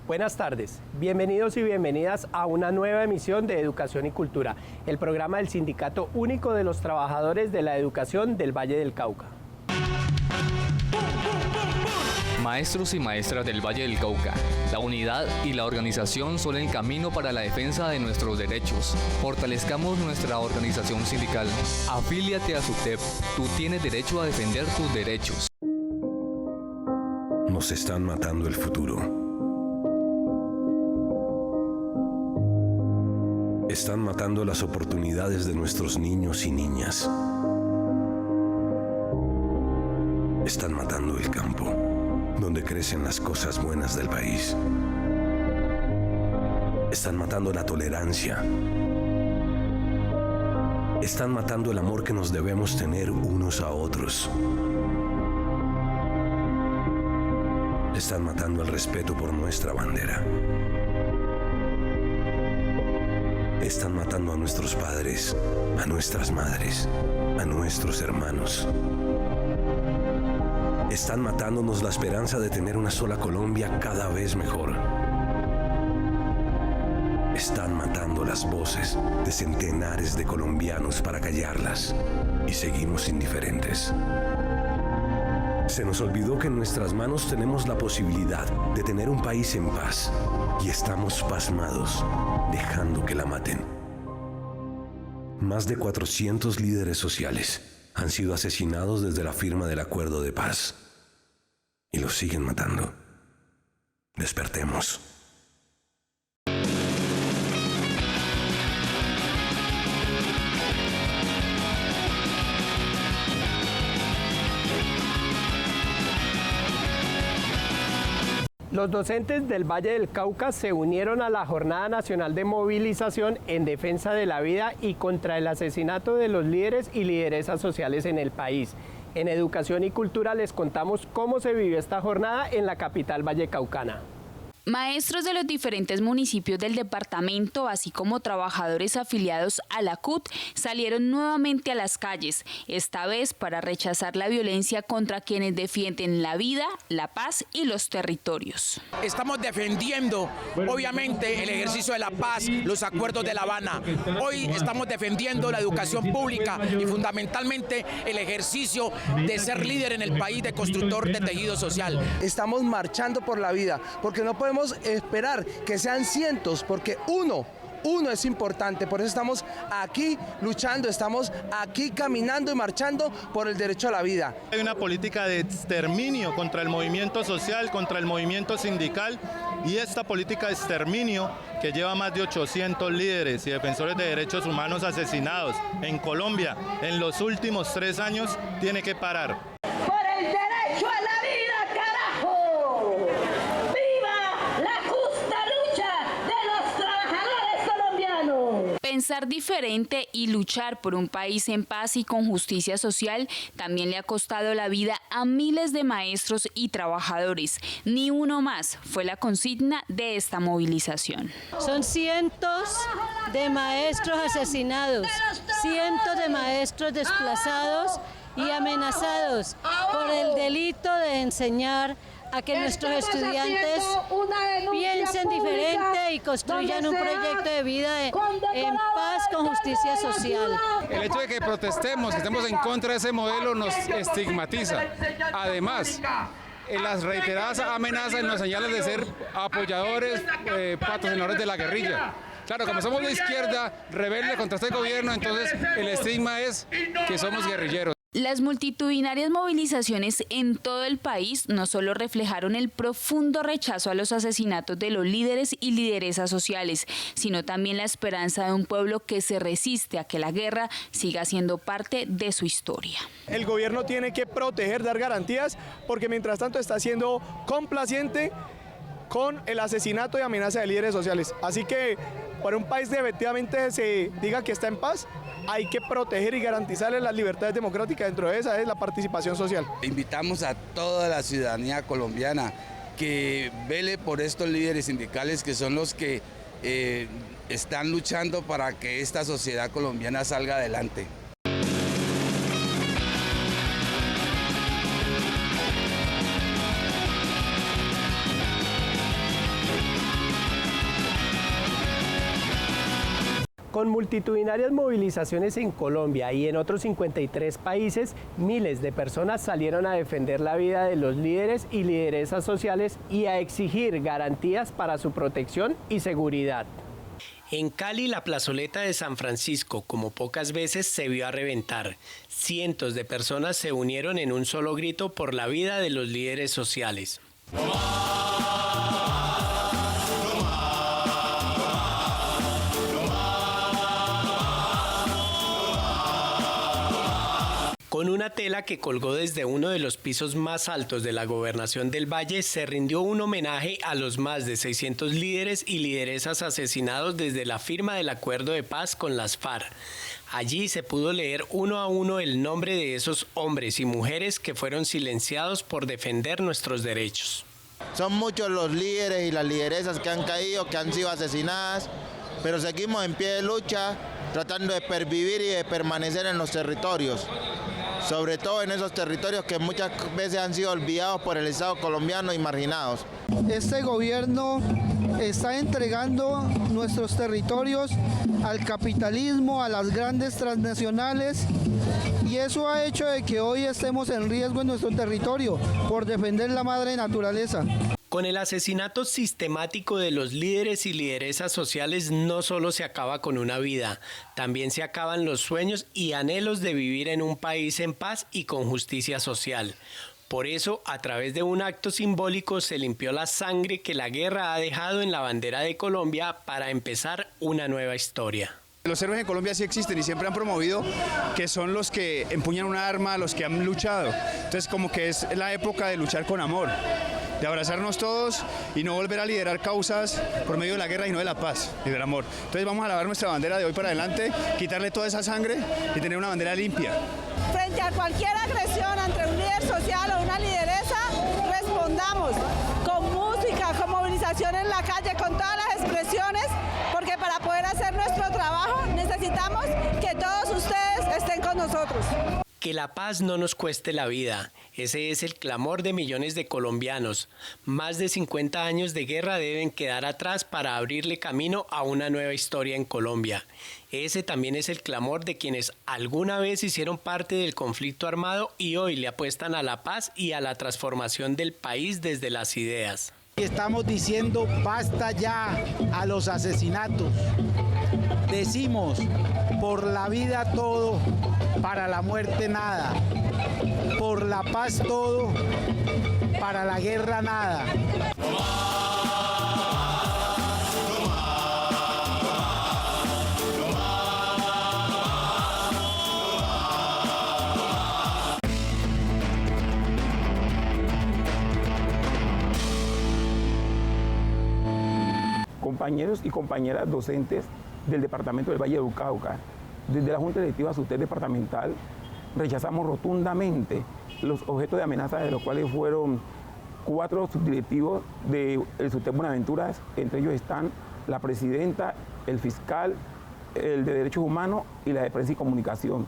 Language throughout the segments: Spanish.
Buenas tardes, bienvenidos y bienvenidas a una nueva emisión de Educación y Cultura, el programa del Sindicato Único de los Trabajadores de la Educación del Valle del Cauca. Maestros y maestras del Valle del Cauca, la unidad y la organización son el camino para la defensa de nuestros derechos. Fortalezcamos nuestra organización sindical. Afíliate a SUTEP, tú tienes derecho a defender tus derechos. Nos están matando el futuro. Están matando las oportunidades de nuestros niños y niñas. Están matando el campo, donde crecen las cosas buenas del país. Están matando la tolerancia. Están matando el amor que nos debemos tener unos a otros. Están matando el respeto por nuestra bandera. Están matando a nuestros padres, a nuestras madres, a nuestros hermanos. Están matándonos la esperanza de tener una sola Colombia cada vez mejor. Están matando las voces de centenares de colombianos para callarlas y seguimos indiferentes. Se nos olvidó que en nuestras manos tenemos la posibilidad de tener un país en paz y estamos pasmados, dejando que la maten. Más de 400 líderes sociales han sido asesinados desde la firma del acuerdo de paz y los siguen matando. Despertemos. Los docentes del Valle del Cauca se unieron a la Jornada Nacional de Movilización en defensa de la vida y contra el asesinato de los líderes y lideresas sociales en el país. En Educación y Cultura les contamos cómo se vivió esta jornada en la capital vallecaucana. Maestros de los diferentes municipios del departamento, así como trabajadores afiliados a la CUT, salieron nuevamente a las calles, esta vez para rechazar la violencia contra quienes defienden la vida, la paz y los territorios. Estamos defendiendo, obviamente, el ejercicio de la paz, los acuerdos de La Habana. Hoy estamos defendiendo la educación pública y fundamentalmente el ejercicio de ser líder en el país, de constructor de tejido social. Estamos marchando por la vida, porque no podemos esperar que sean cientos, porque uno es importante. Por eso estamos aquí luchando, estamos aquí caminando y marchando por el derecho a la vida. Hay una política de exterminio contra el movimiento social, contra el movimiento sindical, y esta política de exterminio que lleva más de 800 líderes y defensores de derechos humanos asesinados en Colombia en los últimos 3 años tiene que parar. Por el derecho a la vida, carajo. Pensar diferente y luchar por un país en paz y con justicia social también le ha costado la vida a miles de maestros y trabajadores. Ni uno más fue la consigna de esta movilización. Son cientos de maestros asesinados, cientos de maestros desplazados y amenazados por el delito de enseñar a que nuestros estudiantes piensen diferente y construyan un proyecto de vida en paz con justicia social. El hecho de que protestemos, que estemos en contra de ese modelo nos estigmatiza. Además, las reiteradas amenazas nos señalan de ser apoyadores, patrocinadores de la guerrilla. Claro, como somos de izquierda, rebelde contra este gobierno, entonces el estigma es que somos guerrilleros. Las multitudinarias movilizaciones en todo el país no solo reflejaron el profundo rechazo a los asesinatos de los líderes y lideresas sociales, sino también la esperanza de un pueblo que se resiste a que la guerra siga siendo parte de su historia. El gobierno tiene que proteger, dar garantías, porque mientras tanto está siendo complaciente con el asesinato y amenaza de líderes sociales. Así que para un país que efectivamente se diga que está en paz, hay que proteger y garantizarle las libertades democráticas, dentro de esa es la participación social. Invitamos a toda la ciudadanía colombiana que vele por estos líderes sindicales que son los que están luchando para que esta sociedad colombiana salga adelante. Con multitudinarias movilizaciones en Colombia y en otros 53 países, miles de personas salieron a defender la vida de los líderes y lideresas sociales y a exigir garantías para su protección y seguridad. En Cali, la plazoleta de San Francisco, como pocas veces, se vio a reventar. Cientos de personas se unieron en un solo grito por la vida de los líderes sociales. Con una tela que colgó desde uno de los pisos más altos de la Gobernación del Valle, se rindió un homenaje a los más de 600 líderes y lideresas asesinados desde la firma del acuerdo de paz con las FARC. Allí se pudo leer uno a uno el nombre de esos hombres y mujeres que fueron silenciados por defender nuestros derechos. Son muchos los líderes y las lideresas que han caído, que han sido asesinadas, pero seguimos en pie de lucha, tratando de pervivir y de permanecer en los territorios, sobre todo en esos territorios que muchas veces han sido olvidados por el Estado colombiano y marginados. Este gobierno está entregando nuestros territorios al capitalismo, a las grandes transnacionales, y eso ha hecho de que hoy estemos en riesgo en nuestro territorio por defender la madre naturaleza. Con el asesinato sistemático de los líderes y lideresas sociales no solo se acaba con una vida, también se acaban los sueños y anhelos de vivir en un país en paz y con justicia social. Por eso, a través de un acto simbólico se limpió la sangre que la guerra ha dejado en la bandera de Colombia para empezar una nueva historia. Los héroes en Colombia sí existen y siempre han promovido que son los que empuñan un arma, los que han luchado. Entonces como que es la época de luchar con amor, de abrazarnos todos y no volver a liderar causas por medio de la guerra y no de la paz y del amor. Entonces vamos a lavar nuestra bandera de hoy para adelante, quitarle toda esa sangre y tener una bandera limpia. Frente a cualquier agresión entre un líder social o una lideresa, respondamos con música, con movilización en la calle, con todas las expresiones, porque para poder hacer nuestro trabajo necesitamos que todos ustedes estén con nosotros. Que la paz no nos cueste la vida. Ese es el clamor de millones de colombianos. Más de 50 años de guerra deben quedar atrás para abrirle camino a una nueva historia en Colombia. Ese también es el clamor de quienes alguna vez hicieron parte del conflicto armado y hoy le apuestan a la paz y a la transformación del país desde las ideas. Estamos diciendo basta ya a los asesinatos. Decimos, por la vida todo, para la muerte nada. Por la paz todo, para la guerra nada. Compañeros y compañeras docentes del Departamento del Valle del Cauca, desde la Junta Directiva SUTEP departamental, rechazamos rotundamente los objetos de amenaza, de los cuales fueron 4 subdirectivos del SUTEP Buenaventuras. Entre ellos están la presidenta, el fiscal, el de Derechos Humanos y la de Prensa y Comunicación.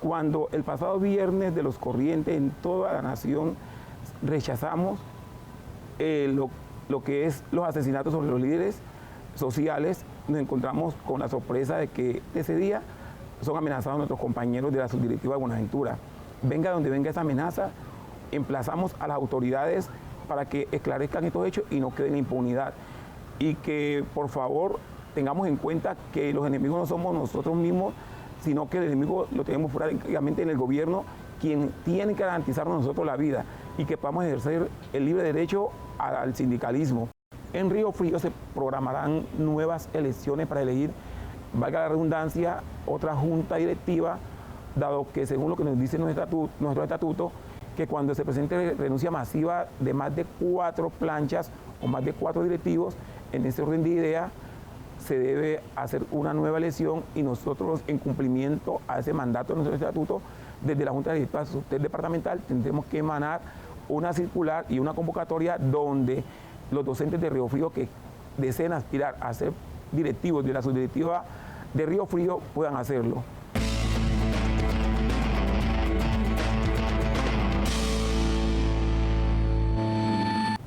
Cuando el pasado viernes de los corrientes en toda la nación rechazamos lo que es los asesinatos sobre los líderes sociales, nos encontramos con la sorpresa de que ese día son amenazados nuestros compañeros de la subdirectiva de Buenaventura. Venga donde venga esa amenaza, emplazamos a las autoridades para que esclarezcan estos hechos y no quede en impunidad. Y que por favor tengamos en cuenta que los enemigos no somos nosotros mismos, sino que el enemigo lo tenemos prácticamente en el gobierno, quien tiene que garantizarnos a nosotros la vida y que podamos ejercer el libre derecho al sindicalismo. En Río Frío se programarán nuevas elecciones para elegir, valga la redundancia, otra junta directiva, dado que según lo que nos dice nuestro estatuto, que cuando se presente renuncia masiva de más de 4 planchas o más de 4 directivos. En ese orden de ideas se debe hacer una nueva elección y nosotros, en cumplimiento a ese mandato de nuestro estatuto, desde la Junta Directiva Departamental tendremos que emanar una circular y una convocatoria donde los docentes de Río Frío que deseen aspirar a ser directivos de la subdirectiva de Río Frío puedan hacerlo.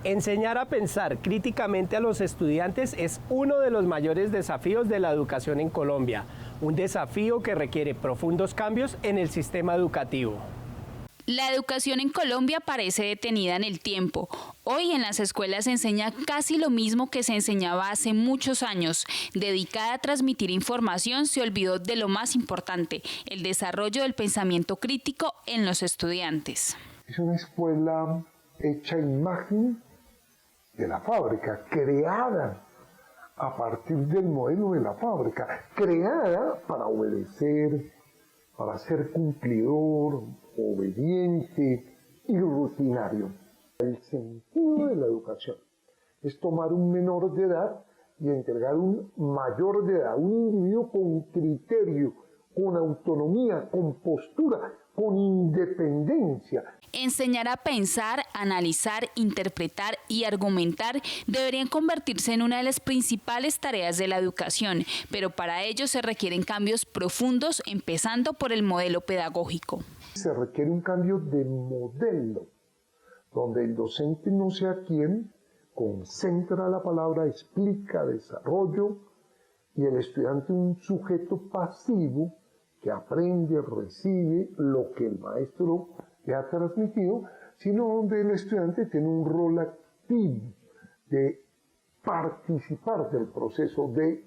Enseñar a pensar críticamente a los estudiantes es uno de los mayores desafíos de la educación en Colombia, un desafío que requiere profundos cambios en el sistema educativo. La educación en Colombia parece detenida en el tiempo. Hoy en las escuelas se enseña casi lo mismo que se enseñaba hace muchos años. Dedicada a transmitir información, se olvidó de lo más importante, el desarrollo del pensamiento crítico en los estudiantes. Es una escuela hecha imagen de la fábrica, creada a partir del modelo de la fábrica, creada para obedecer, para ser cumplidor, obediente y rutinario. El sentido de la educación es tomar un menor de edad y entregar un mayor de edad, un individuo con criterio, con autonomía, con postura, con independencia. Enseñar a pensar, analizar, interpretar y argumentar deberían convertirse en una de las principales tareas de la educación, pero para ello se requieren cambios profundos, empezando por el modelo pedagógico. Se requiere un cambio de modelo, donde el docente no sea quien concentra la palabra, explica, desarrollo, y el estudiante un sujeto pasivo que aprende, recibe lo que el maestro le ha transmitido, sino donde el estudiante tiene un rol activo de participar del proceso, de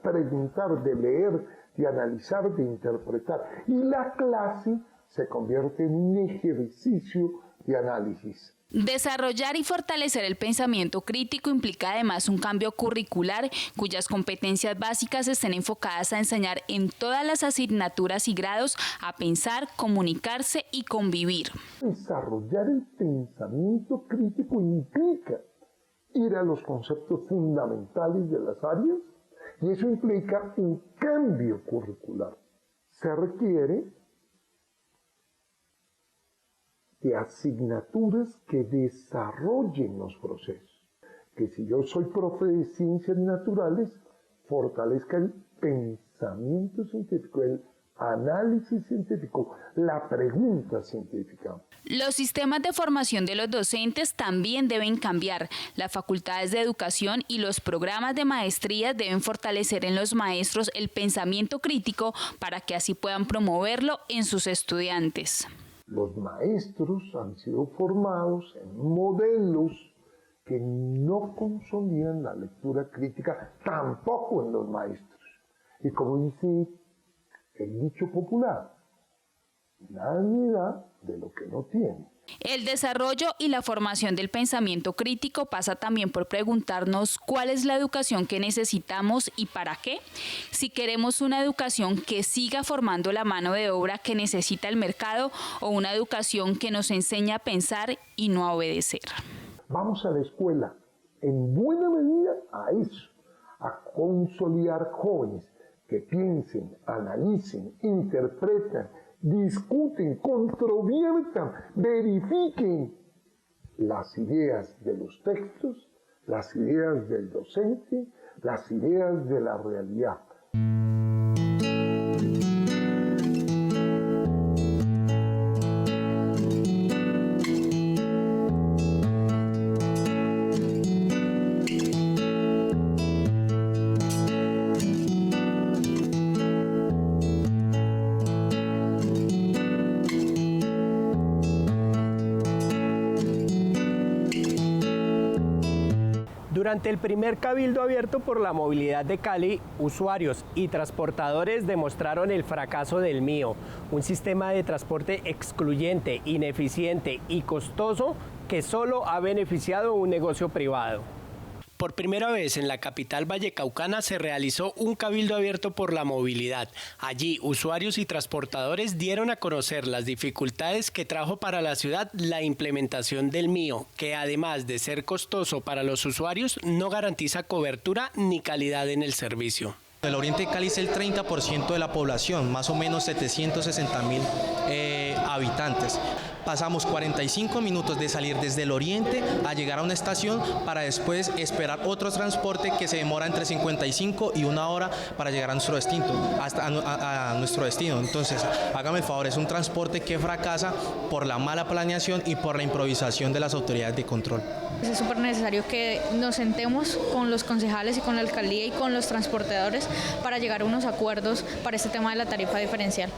preguntar, de leer, de analizar, de interpretar. Y la clase se convierte en un ejercicio de análisis. Desarrollar y fortalecer el pensamiento crítico implica además un cambio curricular cuyas competencias básicas estén enfocadas a enseñar en todas las asignaturas y grados a pensar, comunicarse y convivir. Desarrollar el pensamiento crítico implica ir a los conceptos fundamentales de las áreas y eso implica un cambio curricular. Se requiere de asignaturas que desarrollen los procesos. Que si yo soy profe de ciencias naturales, fortalezca el pensamiento científico, el análisis científico, la pregunta científica. Los sistemas de formación de los docentes también deben cambiar. Las facultades de educación y los programas de maestría deben fortalecer en los maestros el pensamiento crítico para que así puedan promoverlo en sus estudiantes. Los maestros han sido formados en modelos que no consolidan la lectura crítica, tampoco en los maestros. Y como dice el dicho popular, nadie da de lo que no tiene. El desarrollo y la formación del pensamiento crítico pasa también por preguntarnos cuál es la educación que necesitamos y para qué. Si queremos una educación que siga formando la mano de obra que necesita el mercado o una educación que nos enseña a pensar y no a obedecer. Vamos a la escuela en buena medida a eso, a consolidar jóvenes que piensen, analicen, interpretan, discuten, controviertan, verifiquen las ideas de los textos, las ideas del docente, las ideas de la realidad. Durante el primer cabildo abierto por la movilidad de Cali, usuarios y transportadores demostraron el fracaso del MIO, un sistema de transporte excluyente, ineficiente y costoso que solo ha beneficiado a un negocio privado. Por primera vez en la capital vallecaucana se realizó un cabildo abierto por la movilidad. Allí, usuarios y transportadores dieron a conocer las dificultades que trajo para la ciudad la implementación del MIO, que además de ser costoso para los usuarios, no garantiza cobertura ni calidad en el servicio. El Oriente de Cali es el 30% de la población, más o menos 760.000 habitantes. Pasamos 45 minutos de salir desde el Oriente a llegar a una estación para después esperar otro transporte que se demora entre 55 y 1 hora para llegar a nuestro destino, a nuestro destino. Entonces, hágame el favor, es un transporte que fracasa por la mala planeación y por la improvisación de las autoridades de control. Es súper necesario que nos sentemos con los concejales y con la alcaldía y con los transportadores para llegar a unos acuerdos para este tema de la tarifa diferencial.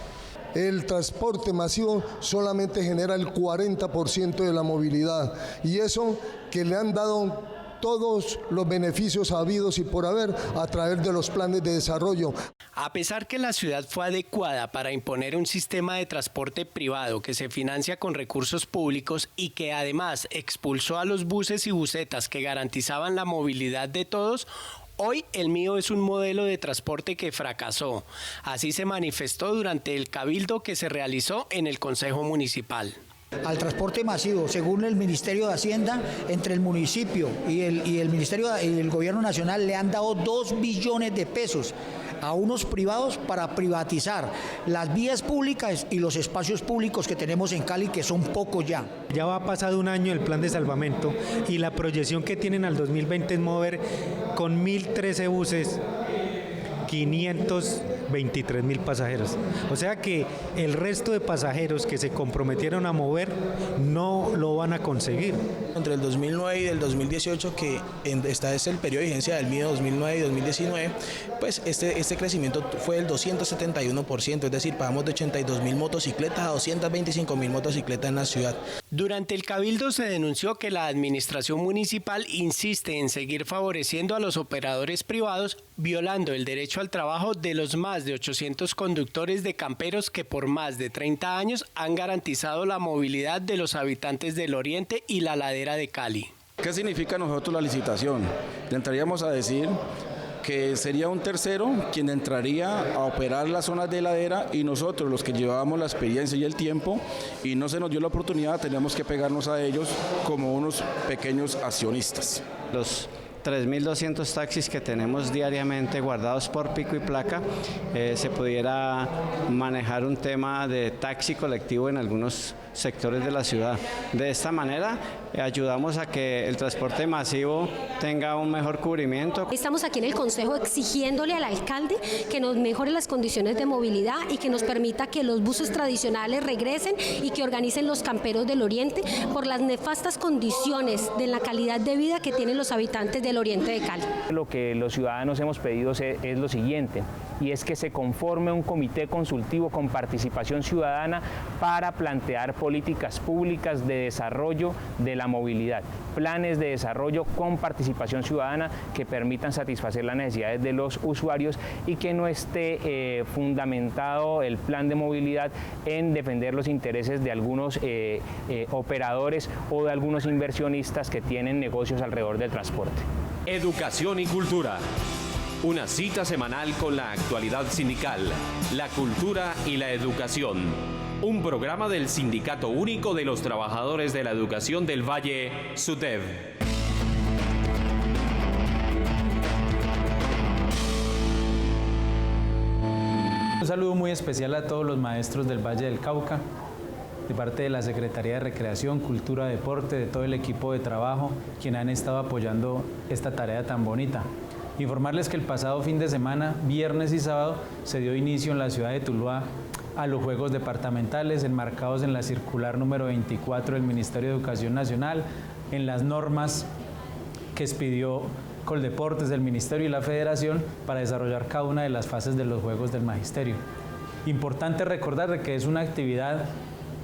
El transporte masivo solamente genera el 40% de la movilidad y eso que le han dado todos los beneficios habidos y por haber a través de los planes de desarrollo. A pesar que la ciudad fue adecuada para imponer un sistema de transporte privado que se financia con recursos públicos y que además expulsó a los buses y busetas que garantizaban la movilidad de todos, hoy el MIO es un modelo de transporte que fracasó. Así se manifestó durante el cabildo que se realizó en el Consejo Municipal. Al transporte masivo, según el Ministerio de Hacienda, entre el municipio y el Ministerio y el Gobierno Nacional le han dado 2 billones de pesos a unos privados para privatizar las vías públicas y los espacios públicos que tenemos en Cali, que son pocos ya. Ya va pasado un año el plan de salvamento y la proyección que tienen al 2020 es mover con 1.013 buses 523.000 pasajeros. O sea que el resto de pasajeros que se comprometieron a mover no lo van a conseguir. Entre el 2009 y el 2018, que esta es el periodo de vigencia del MIO 2009 y 2019, pues este crecimiento fue del 271%, es decir, pasamos de 82.000 motocicletas a 225.000 motocicletas en la ciudad. Durante el cabildo se denunció que la administración municipal insiste en seguir favoreciendo a los operadores privados, violando el derecho al trabajo de los más de 800 conductores de camperos que por más de 30 años han garantizado la movilidad de los habitantes del Oriente y la ladera de Cali. ¿Qué significa nosotros la licitación? Le entraríamos a decir que sería un tercero quien entraría a operar las zonas de ladera y nosotros, los que llevábamos la experiencia y el tiempo y no se nos dio la oportunidad, teníamos que pegarnos a ellos como unos pequeños accionistas. Los 3.200 taxis que tenemos diariamente guardados por pico y placa, se pudiera manejar un tema de taxi colectivo en algunos sectores de la ciudad. De esta manera ayudamos a que el transporte masivo tenga un mejor cubrimiento. Estamos aquí en el Consejo exigiéndole al alcalde que nos mejore las condiciones de movilidad y que nos permita que los buses tradicionales regresen y que organicen los camperos del Oriente por las nefastas condiciones de la calidad de vida que tienen los habitantes del Oriente de Cali. Lo que los ciudadanos hemos pedido es lo siguiente, y es que se conforme un comité consultivo con participación ciudadana para plantear políticas públicas de desarrollo de la movilidad, planes de desarrollo con participación ciudadana que permitan satisfacer las necesidades de los usuarios y que no esté fundamentado el plan de movilidad en defender los intereses de algunos operadores o de algunos inversionistas que tienen negocios alrededor del transporte. Educación y cultura. Una cita semanal con la actualidad sindical, la cultura y la educación. Un programa del Sindicato Único de los Trabajadores de la Educación del Valle, SUTEV. Un saludo muy especial a todos los maestros del Valle del Cauca, de parte de la Secretaría de Recreación, Cultura, Deporte, de todo el equipo de trabajo, quienes han estado apoyando esta tarea tan bonita. Informarles que el pasado fin de semana, viernes y sábado, se dio inicio en la ciudad de Tuluá a los Juegos Departamentales enmarcados en la circular número 24 del Ministerio de Educación Nacional, en las normas que expidió Coldeportes, del Ministerio y la Federación para desarrollar cada una de las fases de los Juegos del Magisterio. Importante recordar que es una actividad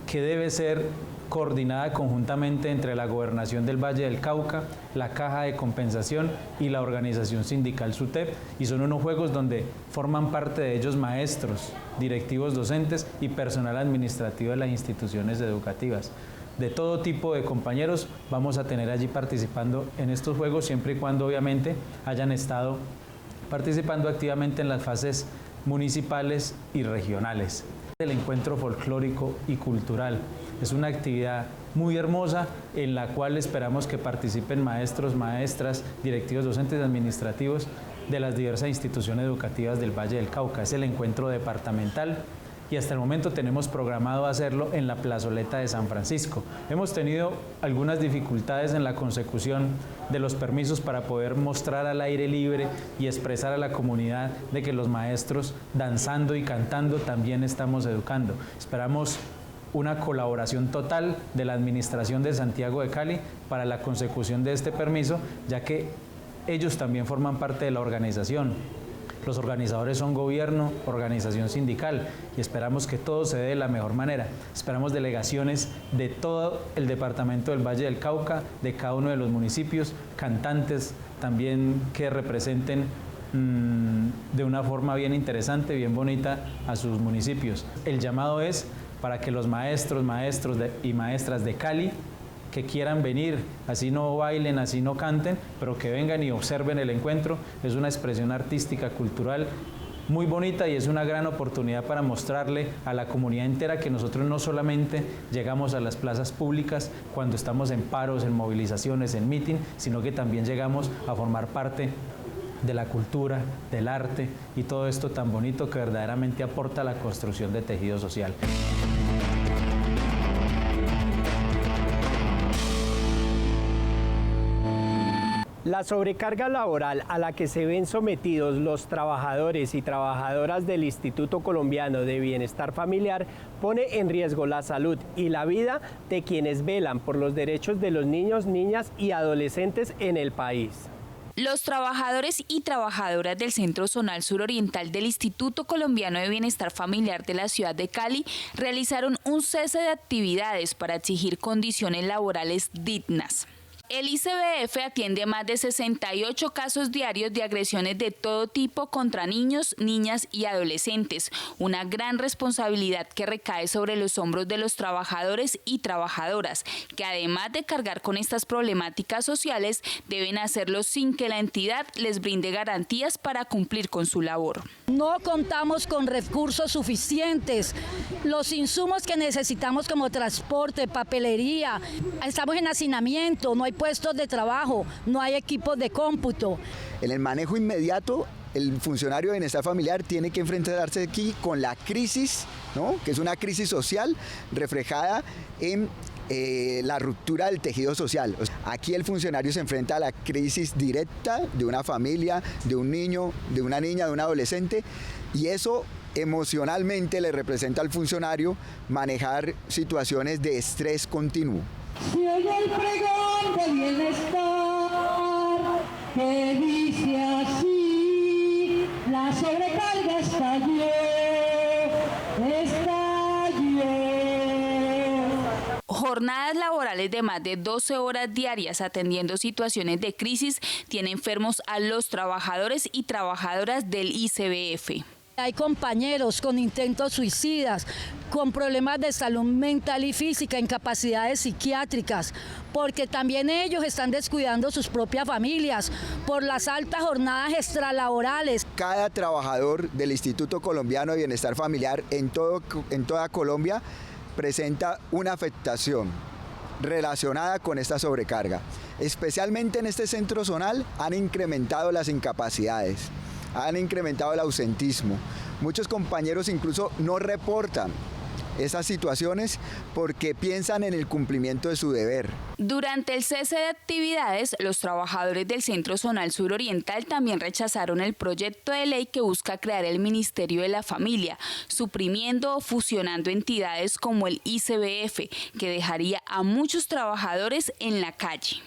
que debe ser coordinada conjuntamente entre la Gobernación del Valle del Cauca, la Caja de Compensación y la organización sindical SUTEV, y son unos juegos donde forman parte de ellos maestros, directivos docentes y personal administrativo de las instituciones educativas. de todo tipo de compañeros vamos a tener allí participando en estos juegos, siempre y cuando obviamente hayan estado participando activamente en las fases municipales y regionales. El encuentro folclórico y cultural es una actividad muy hermosa en la cual esperamos que participen maestros, maestras, directivos docentes, administrativos de las diversas instituciones educativas del Valle del Cauca. Es el encuentro departamental y hasta el momento tenemos programado hacerlo en la plazoleta de San Francisco. Hemos tenido algunas dificultades en la consecución de los permisos para poder mostrar al aire libre y expresar a la comunidad de que los maestros danzando y cantando también estamos educando. Esperamos una colaboración total de la Administración de Santiago de Cali para la consecución de este permiso, ya que ellos también forman parte de la organización. Los organizadores son gobierno, organización sindical y esperamos que todo se dé de la mejor manera. Esperamos delegaciones de todo el departamento del Valle del Cauca, de cada uno de los municipios, cantantes también que representen de una forma bien interesante, bien bonita a sus municipios. El llamado es para que los maestros y maestras de Cali que quieran venir, así no bailen, así no canten, pero que vengan y observen el encuentro. Es una expresión artística, cultural muy bonita y es una gran oportunidad para mostrarle a la comunidad entera que nosotros no solamente llegamos a las plazas públicas cuando estamos en paros, en movilizaciones, en mitin, sino que también llegamos a formar parte de la cultura, del arte y todo esto tan bonito que verdaderamente aporta a la construcción de tejido social. La sobrecarga laboral a la que se ven sometidos los trabajadores y trabajadoras del Instituto Colombiano de Bienestar Familiar pone en riesgo la salud y la vida de quienes velan por los derechos de los niños, niñas y adolescentes en el país. Los trabajadores y trabajadoras del Centro Zonal Suroriental del Instituto Colombiano de Bienestar Familiar de la ciudad de Cali realizaron un cese de actividades para exigir condiciones laborales dignas. El ICBF atiende más de 68 casos diarios de agresiones de todo tipo contra niños, niñas y adolescentes, una gran responsabilidad que recae sobre los hombros de los trabajadores y trabajadoras, que además de cargar con estas problemáticas sociales, deben hacerlo sin que la entidad les brinde garantías para cumplir con su labor. No contamos con recursos suficientes, los insumos que necesitamos como transporte, papelería, estamos en hacinamiento, no hay puestos de trabajo, no hay equipos de cómputo. En el manejo inmediato, el funcionario de bienestar familiar tiene que enfrentarse aquí con la crisis, ¿no? Que es una crisis social reflejada en la ruptura del tejido social. Aquí el funcionario se enfrenta a la crisis directa de una familia, de un niño, de una niña, de un adolescente, y eso emocionalmente le representa al funcionario manejar situaciones de estrés continuo. Se oye el pregón de bienestar que dice así: la sobrecarga estalló. Jornadas laborales de más de 12 horas diarias atendiendo situaciones de crisis tiene enfermos a los trabajadores y trabajadoras del ICBF. Hay compañeros con intentos suicidas, con problemas de salud mental y física, incapacidades psiquiátricas, porque también ellos están descuidando sus propias familias por las altas jornadas extralaborales. Cada trabajador del Instituto Colombiano de Bienestar Familiar en toda Colombia presenta una afectación relacionada con esta sobrecarga. Especialmente en este centro zonal han incrementado las incapacidades, han incrementado el ausentismo. Muchos compañeros incluso no reportan esas situaciones porque piensan en el cumplimiento de su deber. Durante el cese de actividades, los trabajadores del Centro Zonal Suroriental también rechazaron el proyecto de ley que busca crear el Ministerio de la Familia, suprimiendo o fusionando entidades como el ICBF, que dejaría a muchos trabajadores en la calle.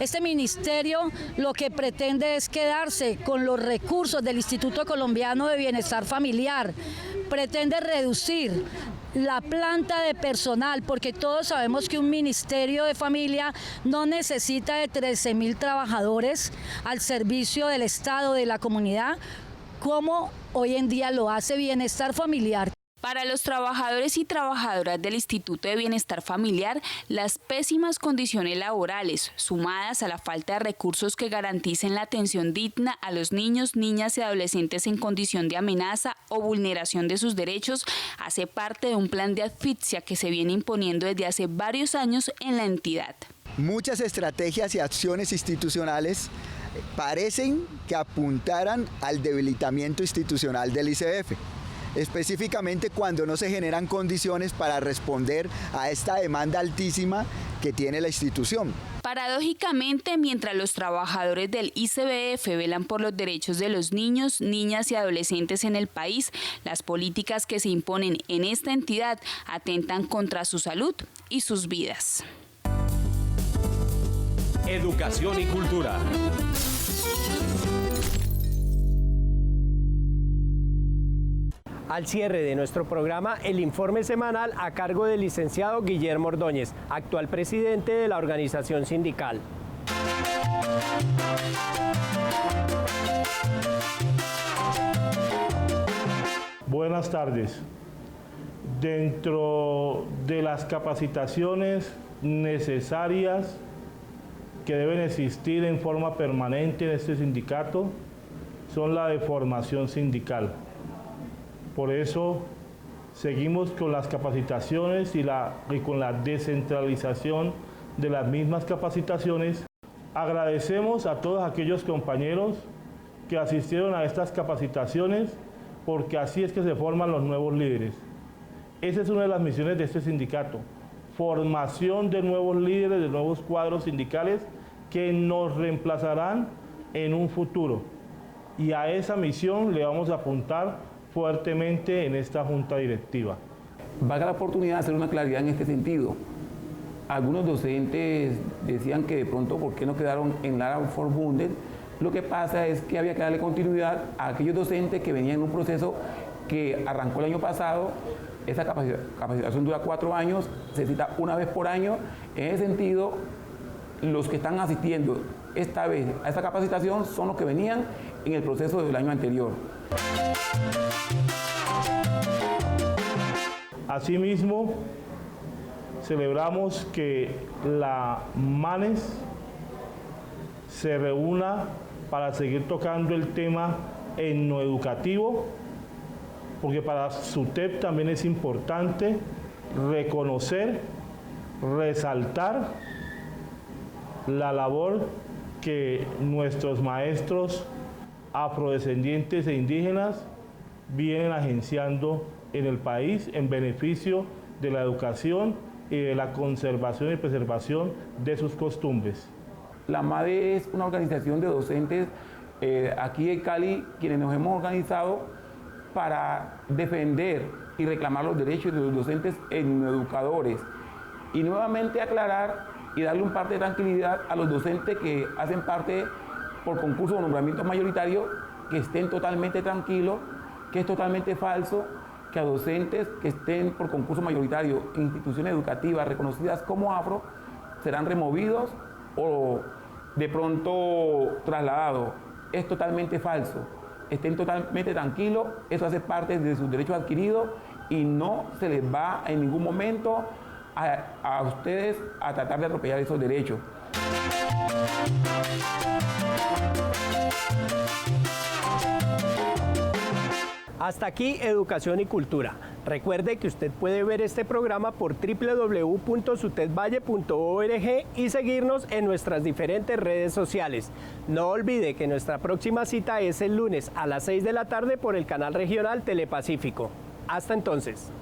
Este ministerio lo que pretende es quedarse con los recursos del Instituto Colombiano de Bienestar Familiar, pretende reducir la planta de personal, porque todos sabemos que un ministerio de familia no necesita de 13.000 trabajadores al servicio del Estado, de la comunidad, como hoy en día lo hace Bienestar Familiar. Para los trabajadores y trabajadoras del Instituto de Bienestar Familiar, las pésimas condiciones laborales, sumadas a la falta de recursos que garanticen la atención digna a los niños, niñas y adolescentes en condición de amenaza o vulneración de sus derechos, hace parte de un plan de asfixia que se viene imponiendo desde hace varios años en la entidad. Muchas estrategias y acciones institucionales parecen que apuntaran al debilitamiento institucional del ICBF, específicamente cuando no se generan condiciones para responder a esta demanda altísima que tiene la institución. Paradójicamente, mientras los trabajadores del ICBF velan por los derechos de los niños, niñas y adolescentes en el país, las políticas que se imponen en esta entidad atentan contra su salud y sus vidas. Educación y cultura. Al cierre de nuestro programa, el informe semanal a cargo del licenciado Guillermo Ordóñez, actual presidente de la organización sindical. Buenas tardes. Dentro de las capacitaciones necesarias que deben existir en forma permanente en este sindicato son la de formación sindical. Por eso seguimos con las capacitaciones y con la descentralización de las mismas capacitaciones. Agradecemos a todos aquellos compañeros que asistieron a estas capacitaciones, porque así es que se forman los nuevos líderes. Esa es una de las misiones de este sindicato, formación de nuevos líderes, de nuevos cuadros sindicales que nos reemplazarán en un futuro. Y a esa misión le vamos a apuntar fuertemente en esta junta directiva. Valga la oportunidad de hacer una claridad en este sentido. Algunos docentes decían que de pronto, ¿por qué no quedaron en Lara Forbundet? Lo que pasa es que había que darle continuidad a aquellos docentes que venían en un proceso que arrancó el año pasado. Esa capacitación dura 4 años, se cita una vez por año. En ese sentido, los que están asistiendo esta vez a esta capacitación son los que venían en el proceso del año anterior. Asimismo, celebramos que la MANES se reúna para seguir tocando el tema etnoeducativo, porque para SUTEP también es importante reconocer, resaltar la labor que nuestros maestros afrodescendientes e indígenas vienen agenciando en el país en beneficio de la educación y de la conservación y preservación de sus costumbres. La MADE es una organización de docentes aquí en Cali, quienes nos hemos organizado para defender y reclamar los derechos de los docentes educadores. Y nuevamente aclarar y darle un parte de tranquilidad a los docentes que hacen parte por concurso o nombramiento mayoritario, que estén totalmente tranquilos, que es totalmente falso que a docentes que estén por concurso mayoritario en instituciones educativas reconocidas como afro serán removidos o de pronto trasladados. Es totalmente falso. Estén totalmente tranquilos, eso hace parte de sus derechos adquiridos y no se les va en ningún momento a ustedes a tratar de atropellar esos derechos. Hasta aquí Educación y Cultura. Recuerde que usted puede ver este programa por www.sutedvalle.org y seguirnos en nuestras diferentes redes sociales. No olvide que nuestra próxima cita es el lunes a las 6 de la tarde por el canal regional Telepacífico. Hasta entonces.